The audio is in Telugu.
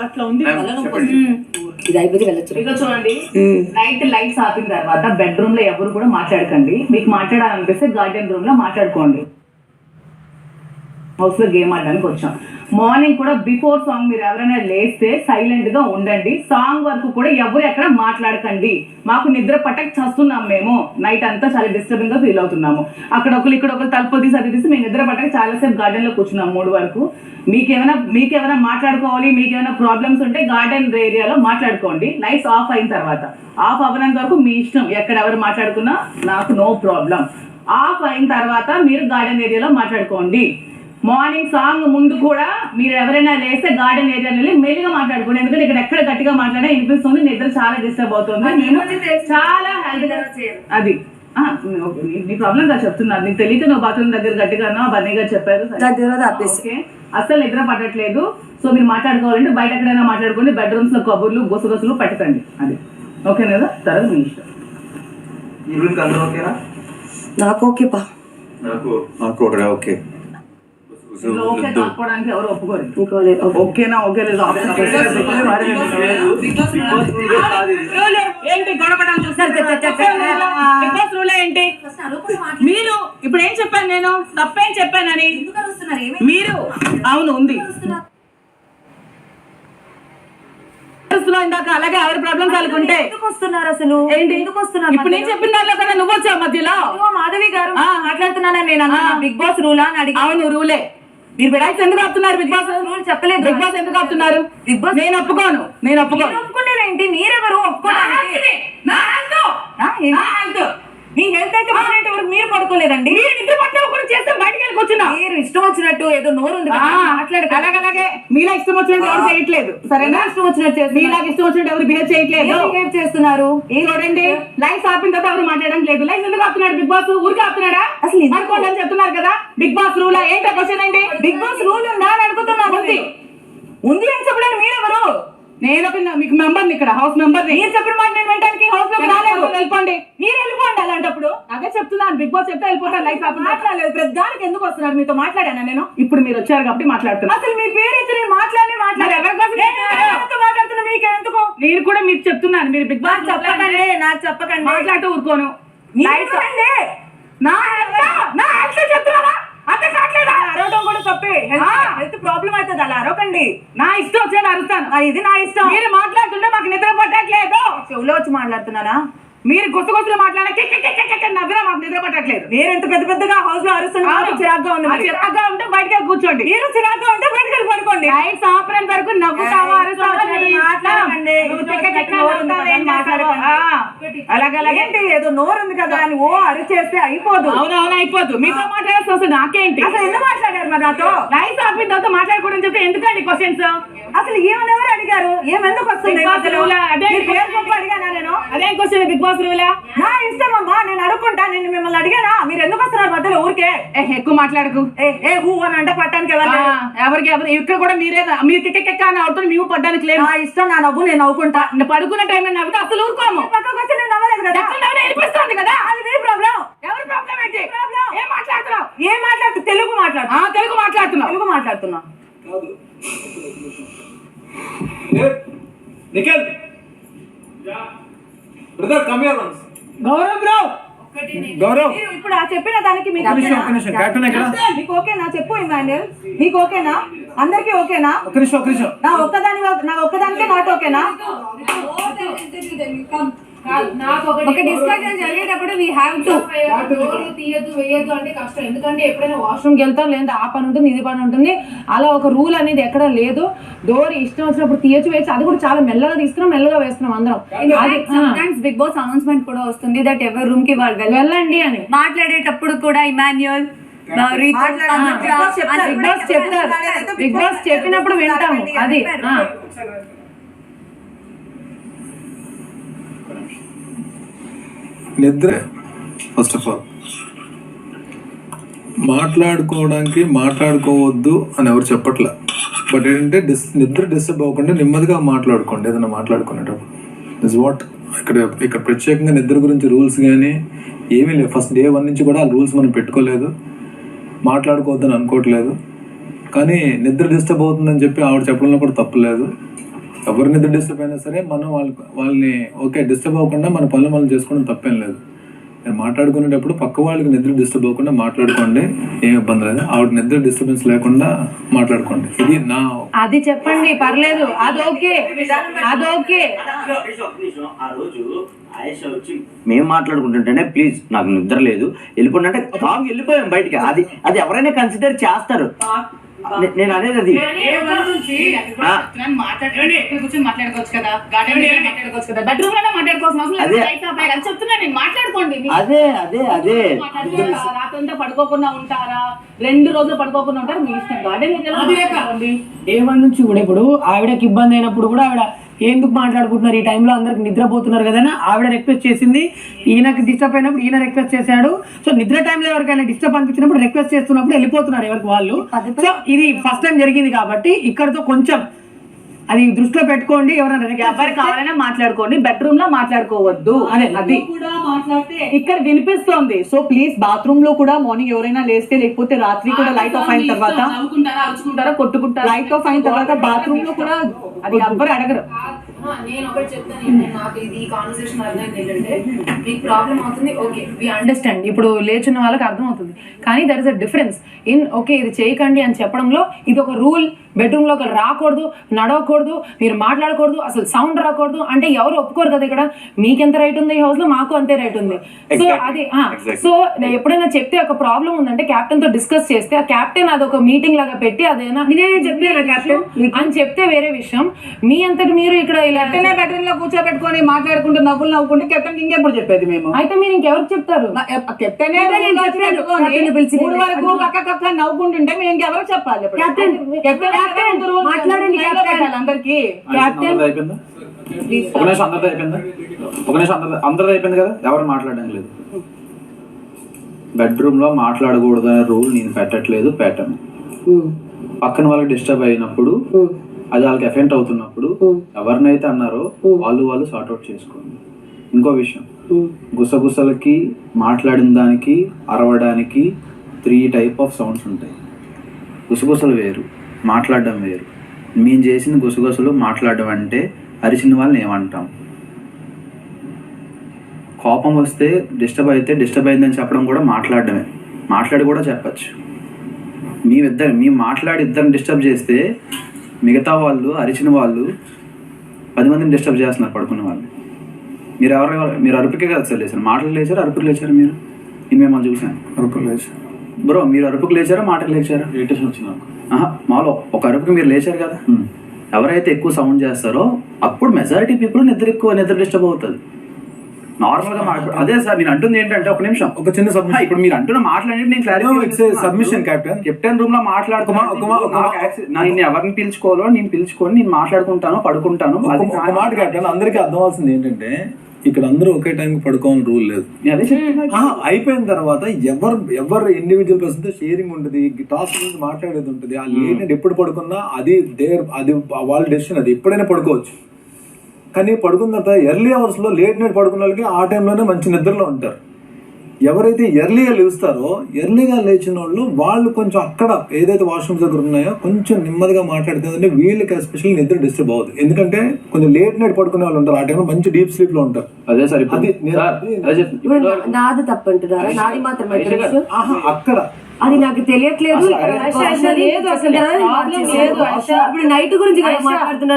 అట్లా ఉంది. ఇది అయిపోతే వెళ్ళొచ్చు. ఇక చూడండి, నైట్ లైట్స్ ఆపిన తర్వాత బెడ్రూమ్ లో ఎవరు కూడా మాట్లాడకండి. మీకు మాట్లాడాలనిపిస్తే గార్డెన్ రూమ్ లో మాట్లాడుకోండి. హౌస్ లో గేమ్ ఆడడానికి వచ్చాం. మార్నింగ్ కూడా బిఫోర్ సాంగ్ మీరు ఎవరైనా లేస్తే సైలెంట్ గా ఉండండి. సాంగ్ వరకు కూడా ఎవరు ఎక్కడ మాట్లాడకండి. మాకు నిద్ర పట్టక చస్తున్నాం. మేము నైట్ అంతా చాలా డిస్టర్బింగ్ గా ఫీల్ అవుతున్నాము. అక్కడ ఒకరు ఇక్కడ ఒకరు తలుపు తీసి అది తీసి మేము నిద్ర పట్టక చాలాసేపు గార్డెన్ లో కూర్చున్నాం 3 వరకు. మీకేమైనా మాట్లాడుకోవాలి, మీకేమైనా ప్రాబ్లమ్స్ ఉంటే గార్డెన్ ఏరియాలో మాట్లాడుకోండి. లైట్స్ ఆఫ్ అయిన తర్వాత. ఆఫ్ అవ్వనంత వరకు మీ ఇష్టం, ఎక్కడ ఎవరు మాట్లాడుకున్నా నాకు నో ప్రాబ్లం. ఆఫ్ అయిన తర్వాత మీరు గార్డెన్ ఏరియాలో మాట్లాడుకోండి. మార్నింగ్ సాంగ్ ముందు కూడా మీరు ఎవరైనా లేస్తే గార్డెన్ ఏరియా వెళ్ళి మెల్లిగా మాట్లాడుకోండి. ఎందుకంటే ఇక్కడ ఎక్కడ గట్టిగా మాట్లాడే వినిపిస్తుంది, నిద్ర చాలా డిస్టర్బ్ అవుతుంది. నేను చాలా హెల్త్ అది నీ ప్రాబ్లం గా చెప్తున్నాను. నీకు తెలియక నువ్వు బాత్రూమ్ దగ్గర గట్టిగానో బన్నీగా చెప్పారు. ఓకే, అస్సలు నిద్ర పట్టట్లేదు. సో మీరు మాట్లాడుకోవాలంటే బయట ఎక్కడైనా మాట్లాడుకోండి. బెడ్రూమ్స్ లో కబుర్లు గుసగుసలు పెట్టకండి. అది ఓకే కదా? తర్వాత మీ ఇష్టం. నాకు ఓకేపా. ఓకే. ఓకే కాకపోవడానికి ఎవరు ఒప్పుకోరు. ఓకేనా? ఓకే లేదు. ఏంటి గొడవపడాలని చూస్తారు? ఏంటి మీరు ఇప్పుడు ఏం చెప్పాను? నేను తప్పేం చెప్పానని మీరు అవును ఉంది ఇందాక. అలాగే ఎవరి ప్రాబ్లమ్స్ వాళ్ళకుంటే అసలు ఏంటి ఎందుకు వస్తున్నారు? ఇప్పుడు నేను చెప్పిన దాంట్లో కదా నువ్వు వచ్చావు మధ్యలో. మాధవి గారు మాట్లాడుతున్నానని నేను బిగ్ బాస్ రూల్ అని అడిగి. అవును రూలే. మీరు బిడాక్స్ ఎందుకు ఆపుతున్నారు? బిగ్ బాస్ రూల్ చెప్పలేదు. బిగ్ బాస్ ఎందుకు ఆపుతున్నారు? బిగ్ బాస్ నేను ఒప్పుకోను. ఒప్పుకునేదేంటి? మీరెవరు ఒప్పుకోవడానికి? మీ హెల్త్ అయితే వరకు మీరు పడుకోలేదండి. మీరు ఇష్టం వచ్చినట్టు ఏదో నోరు ఉంది అలాగే మీలా ఇష్టం వచ్చినట్టు ఎవరు చేయట్లేదు. సరేనా? ఇష్టం వచ్చినట్టు మీలా ఇష్టం వచ్చినట్టు ఎవరు బిహేవ్ చేయట్లేదు. బిహేవ్ చేస్తున్నారు. చూడండి, లైఫ్ ఆపిన తర్వాత ఎవరు మాట్లాడడం లేదు. లైఫ్ ఎందుకు ఆపుతున్నాడు? బిగ్ బాస్ ఊరికి ఆపుతున్నాడా? అసలు అనుకోండి చెప్తున్నారు కదా. బిగ్ బాస్ రూల్ ఏంటో క్వశ్చన్ అండి. బిగ్ బాస్ రూల్ ఉందా అని అడుగుతున్నాను. ఉంది అని చెప్పడానికి మీరెవరు? నేను మీకు మెంబర్ని, ఇక్కడ హౌస్ మెంబర్. మీరు చెప్పిన మాట నేను వినడానికి హౌస్ మెంబర్ రాలేదు. వెళ్ళిపోండి. మీరు వెళ్ళిపోండి. అలాంటప్పుడు అదే చెప్తున్నాను. బిగ్ బాస్ చెప్తే వెళ్ళిపోతాను. లైఫ్ మాట్లాడలేదు. ప్రతిదానికి ఎందుకు వస్తున్నారు? మీతో మాట్లాడానా నేను? ఇప్పుడు మీరు వచ్చారు కాబట్టి మాట్లాడుతున్నాను. అసలు మీ పేరు అయితే నేను మాట్లాడుతున్నా. మీకు ఎందుకు? నేను కూడా మీకు చెప్తున్నాను. మీరు బిగ్ బాస్ చెప్పకండి, నాకు చెప్పకండి. మాట్లాడుతూ ఊరుకోను. చెప్తున్నారా? అరవడం కూడా తప్పే. హెల్త్ ప్రాబ్లం అవుతుంది. అలా అరవకండి. నా ఇష్టం వచ్చేది అరుస్తాను. ఇది నా ఇష్టం. మీరు మాట్లాడుతుంటే మాకు నిద్ర పట్టట్లేదు. చెవులో వచ్చి మాట్లాడుతున్నానా? మీరు గుసగుసలు మాట్లాడే నవ్వినా మాకు నిద్ర పట్టట్లేదు. మీరు ఎంత పెద్ద పెద్దగా హౌస్ లో అరుస్తున్నారు. చిరాగ్గా ఉంది. చిరాగ్గా ఉంటే బయటకి కూర్చోండి. మీరు చిరాగ్గా ఉంటే బయటకి పడుకోండి. లైట్స్ ఆపరేంత వరకు నవ్వుతావా అరుస్తావా? అలాగేంటి ఏదో నోరు ఉంది కదా అని ఓ అరిచేస్తే అయిపోదు. అవునవును అయిపోదు. మీతో మాట్లాడాల్సి వస్తుంది. నాకేంటి? అసలు ఎందుకు మాట్లాడారు మరి నాతో? లైట్స్ ఆపిన తర్వాత మాట్లాడుకోవడం చెప్తే ఎందుకండి క్వశ్చన్స్? అసలు ఏమని ఎవరు అడిగారు? ఏమెందుకు వస్తుంది? అడిగానా నేను? అదేం క్వశ్చన్? Big boss రూలా? నా ఇష్టం అమ్మా, నేను అడుగుకుంటా. నేను మిమ్మల్ని అడిగానా? మీరు ఎందుకు వస్తున్నారు మధ్యలో ఊరికే? ఎక్కువ మాట్లాడకు. హూ అని అంటే పట్టడానికి ఎవరికి ఇక్కడ కూడా మీరే మీరు కిక్కెక్క అని అవుతుంది. మేము పడ్డానికి లేదు. నా ఇష్టం. నా నవ్వు నేను నవ్వుకుంటా. పడుకున్న టైంలో నవ్వుతా అసలు ఊరుకోము. పక్కకు వచ్చి నేను నవ్వలేదు కదా. వినిపిస్తుంది కదా. అది మీ ప్రాబ్లం. ఎవరి ప్రాబ్లం ఏంటి? ఏం మాట్లాడుతున్నావు? ఏం మాట్లాడుతూ? తెలుగు మాట్లాడుతున్నా. తెలుగు మాట్లాడుతున్నా. Nikhil brother come here once. Gaurav ఇప్పుడు ఆ చెప్పిన దానికి మీకు ఓకేనా? చెప్పు ఇమాన్యుయల్, మీకు ఓకేనా? అందరికి ఓకేనా? నా ఒక్కదానికే నాట్ ఓకేనా? ఒక డిస్కషన్ జరిగేటప్పుడు వీ హ్యావ్ టు తీయద్దు వేయద్దు అంటే కష్టం. ఎందుకంటే ఎప్పుడైనా వాష్రూమ్కి వెళ్తాం, లేదా ఆ పని ఉంటుంది ఇది పని ఉంటుంది. అలా ఒక రూల్ అనేది ఎక్కడ లేదు. డోర్ ఇష్టం వచ్చినప్పుడు తీయచ్చు వేయచ్చు. అది కూడా చాలా మెల్లగా తీస్తున్నాం, మెల్లగా వేస్తున్నాం అందరం. బిగ్ బాస్ అనౌన్స్మెంట్ కూడా వస్తుంది దట్ ఎవరి రూమ్ కి వాళ్ళు వెళ్ళండి అని. మాట్లాడేటప్పుడు కూడా ఇమాన్యుయల్ బిగ్ బాస్ చెప్తారు. బిగ్ బాస్ చెప్పినప్పుడు వింటాము. అది నిద్ర ఫస్ట్ ఆఫ్ ఆల్ మాట్లాడుకోవద్దు అని ఎవరు చెప్పట్లే. బట్ ఏంటంటే నిద్ర డిస్టర్బ్ అవ్వకుండా నెమ్మదిగా మాట్లాడుకోండి ఏదైనా మాట్లాడుకునేటప్పుడు. దిస్ వాట్ ఇక్కడ ప్రత్యేకంగా నిద్ర గురించి రూల్స్ కానీ ఏమీ లేవు. ఫస్ట్ డే 1 నుంచి కూడా ఆ రూల్స్ మనం పెట్టుకోలేదు, మాట్లాడుకోవద్దని అనుకోవట్లేదు. కానీ నిద్ర డిస్టర్బ్ అవుతుందని చెప్పి ఆవిడ చెప్పడంలో కూడా తప్పులేదు. ఎవరు నిద్ర డిస్టర్బ్ అయినా సరే మనం వాళ్ళని ఓకే డిస్టర్బ్ అవ్వకుండా మన పనులు మనం చేసుకోవడం తప్పేం లేదు. నేను మాట్లాడుకునేటప్పుడు పక్క వాళ్ళకి నిద్ర డిస్టర్బ్ అవ్వకుండా మాట్లాడుకోండి, ఏం ఇబ్బంది లేదు. ఆవిడ నిద్ర డిస్టర్బెన్స్ లేకుండా మాట్లాడుకోండి. ఇది నా అది చెప్పండి, పర్లేదు, అదోకే. ఆ రోజు ఆయేష వచ్చి మేము మాట్లాడుకుంటుంటేనే ప్లీజ్ నాకు నిద్ర లేదు వెళ్ళిపోండి అంటే కామ్ వెళ్ళిపోయాం బయటికి. అది ఎవరైనా కన్సిడర్ చేస్తారు. నేను అనేది అది మాట్లాడుకోవచ్చు కదా, మాట్లాడుకోవచ్చు కదా, బెడ్రూమ్ లోనే మాట్లాడుకోవాల్సిన అవసరం లేదు. లైట్ ఆఫ్ అయ్యాక చెప్తున్నా నేను, మాట్లాడుకోండి. రాత్రంతా పడుకోకుండా ఉంటారా, 2 రోజులు పడుకోకుండా ఉంటారా, మీ ఇష్టం. గార్డెన్ ఏమన్ నుంచి కూడా ఇప్పుడు ఆవిడకి ఇబ్బంది అయినప్పుడు కూడా ఆవిడ ఎందుకు మాట్లాడుకుంటున్నారు ఈ టైంలో అందరికి నిద్రపోతున్నారు కదా అని ఆవిడ రిక్వెస్ట్ చేసింది. ఈయనకి డిస్టర్బ్ అయినప్పుడు ఈయన రిక్వెస్ట్ చేశాడు. సో నిద్ర టైంలో ఎవరికైనా డిస్టర్బ్ అనిపించినప్పుడు రిక్వెస్ట్ చేస్తున్నప్పుడు వెళ్ళిపోతున్నారు ఎవరికి వాళ్ళు. సో ఇది ఫస్ట్ టైం జరిగింది కాబట్టి ఇక్కడతో కొంచెం అది దృష్టిలో పెట్టుకోండి. ఎవరు కావాలైనా మాట్లాడుకోండి, బెడ్రూమ్ లో మాట్లాడుకోవద్దు. అది కూడా మాట్లాడితే ఇక్కడ వినిపిస్తోంది. సో ప్లీజ్ బాత్రూమ్ లో కూడా మార్నింగ్ ఎవరైనా లేస్తే, లేకపోతే రాత్రి కూడా లైట్ ఆఫ్ అయిన తర్వాత అరుచుకుంటారా, కొట్టుకుంటారా, లైట్ ఆఫ్ అయిన తర్వాత బాత్రూమ్ లో కూడా అది ఎవ్వరు అడగరు. నేను ఒకటి చెప్తాను, నాకు ఇది కాన్వర్సేషన్ అర్థమైంది ఏంటంటే మీకు ప్రాబ్లం అవుతుంది, ఓకే వి అండర్స్టాండ్. ఇప్పుడు లేచిన వాళ్ళకి అర్థమవుతుంది. కానీ there is a difference in okay ఇది చేయకండి అని చెప్పడంలో. ఇది ఒక రూల్, బెడ్రూమ్లో ఒకరు రాకూడదు, నడవకూడదు, మీరు మాట్లాడకూడదు, అసలు సౌండ్ రాకూడదు అంటే ఎవరు ఒప్పుకోరు కదా. ఇక్కడ మీకెంత రైట్ ఉంది ఈ హౌస్ లో, మాకు అంతే రైట్ ఉంది. సో అది సో ఎప్పుడైనా చెప్తే ఒక ప్రాబ్లం ఉందంటే కెప్టెన్ తో డిస్కస్ చేస్తే ఆ కెప్టెన్ అదొక మీటింగ్ లాగా పెట్టి అదేనా నేనే చెప్పాను కెప్టెన్ అని చెప్తే వేరే విషయం. మీ అంతటి మీరు ఇక్కడ ఇలా బెడ్రూమ్ లో కూర్చోబెట్టుకొని మాట్లాడుకుంటూ నవ్వుకుంటే కెప్టెన్ ఇంకెప్పుడు చెప్పేది మేము? అయితే మీరు ఇంకెవరికి చెప్తారు? కెప్టెన్ పక్క నవ్వుకుంటుంటే మేము ఇంకెవరికి చెప్పాలి? మాట్లాడండి అందరికి. ఒక నిమిషం అందరిది అయిపోయింది కదా, ఎవరు మాట్లాడడం లేదు. బెడ్రూమ్ లో మాట్లాడకూడదు అనే రూల్ నేను పెట్టను. పక్కన వాళ్ళకి డిస్టర్బ్ అయినప్పుడు, అది వాళ్ళకి ఎఫెక్ట్ అవుతున్నప్పుడు ఎవరినైతే అన్నారో వాళ్ళు సార్ట్అవుట్ చేసుకోండి. ఇంకో విషయం, గుసగుసలకి, మాట్లాడిన దానికి, అరవడానికి 3 టైప్ ఆఫ్ సౌండ్స్ ఉంటాయి. గుసగుసలు వేరు, మాట్లాడడం వేరు. మేము చేసిన గుసగుసలు మాట్లాడడం అంటే అరిచిన వాళ్ళని ఏమంటాం? కోపం వస్తే డిస్టర్బ్ అయిందని చెప్పడం కూడా మాట్లాడడమే. మాట్లాడి కూడా చెప్పచ్చు. మేము మాట్లాడి ఇద్దరిని డిస్టర్బ్ చేస్తే మిగతా వాళ్ళు, అరిచిన వాళ్ళు 10 మందిని డిస్టర్బ్ చేస్తున్నారు పడుకున్న వాళ్ళు. మీరు అరుపుకే కదా సార్ లేచారు, మాటలు లేచారు, అరుపుకు లేచారు. మీరు నేను మిమ్మల్ని చూసాను అరుపులు లేచారు. బ్రో మీరు అరుపుకు లేచారా, మాటలు లేచారా? ఇరిటేషన్ వచ్చింది నాకు. మాలో ఒక అరుపుకి మీరు లేచారు కదా. ఎవరైతే ఎక్కువ సౌండ్ చేస్తారో అప్పుడు మెజారిటీ పీపుల్ నిద్ర డిస్టర్బ్ అవుతుంది. నార్మల్ గా అదే సార్ నేను అంటుంది ఏంటంటే, ఒక నిమిషం, ఒక చిన్న సబ్మిషన్. ఇప్పుడు మీరు అంటున్న మాట్లాడి నేను సబ్మిషన్ కెప్టెన్ రూమ్ లో నేను ఎవరిని పిలుచుకోవాలో నేను పిలుచుకొని నేను మాట్లాడుకుంటాను, పడుకుంటాను. ఒక మాట కెప్టెన్, అందరికీ అర్థమవుతుంది ఏంటంటే ఇక్కడ అందరూ ఒకే టైంకి పడుకోవాలని రూల్ లేదు. అయిపోయిన తర్వాత ఎవరు ఇండివిజువల్ పర్సన్ తో షేరింగ్ ఉంటుంది, టాస్క్ గురించి మాట్లాడేది ఉంటుంది. ఆ లేట్ నైట్ ఎప్పుడు పడుకున్నా అది వాళ్ళ డెసిషన్, అది ఎప్పుడైనా పడుకోవచ్చు. కానీ పడుకున్న తర్వాత ఎర్లీ అవర్స్ లో లేట్ నైట్ పడుకున్న వాళ్ళకి ఆ టైంలోనే మంచి నిద్రలో ఉంటారు. ఎవరైతే ఎర్లీగా లేస్తారో, ఎర్లీగా లేచిన వాళ్ళు కొంచెం అక్కడ ఏదైతే వాష్రూమ్స్ దగ్గర ఉన్నాయో కొంచెం నెమ్మదిగా మాట్లాడుతుందంటే వీళ్ళకి ఎస్పెషల్లీ నిద్ర డిస్టర్బ్ అవుతుంది. ఎందుకంటే కొంచెం లేట్ నైట్ పడుకునే వాళ్ళు ఉంటారు, ఆ టైంలో మంచి డీప్ స్లీప్ లో ఉంటారు. అదే సార్, నాది తప్పంటున్నారా? నాది మాత్రమే అక్కడ అది నాకు తెలియట్లేదు. ఇప్పుడు నైట్ గురించి మాట్లాడుతున్నారు.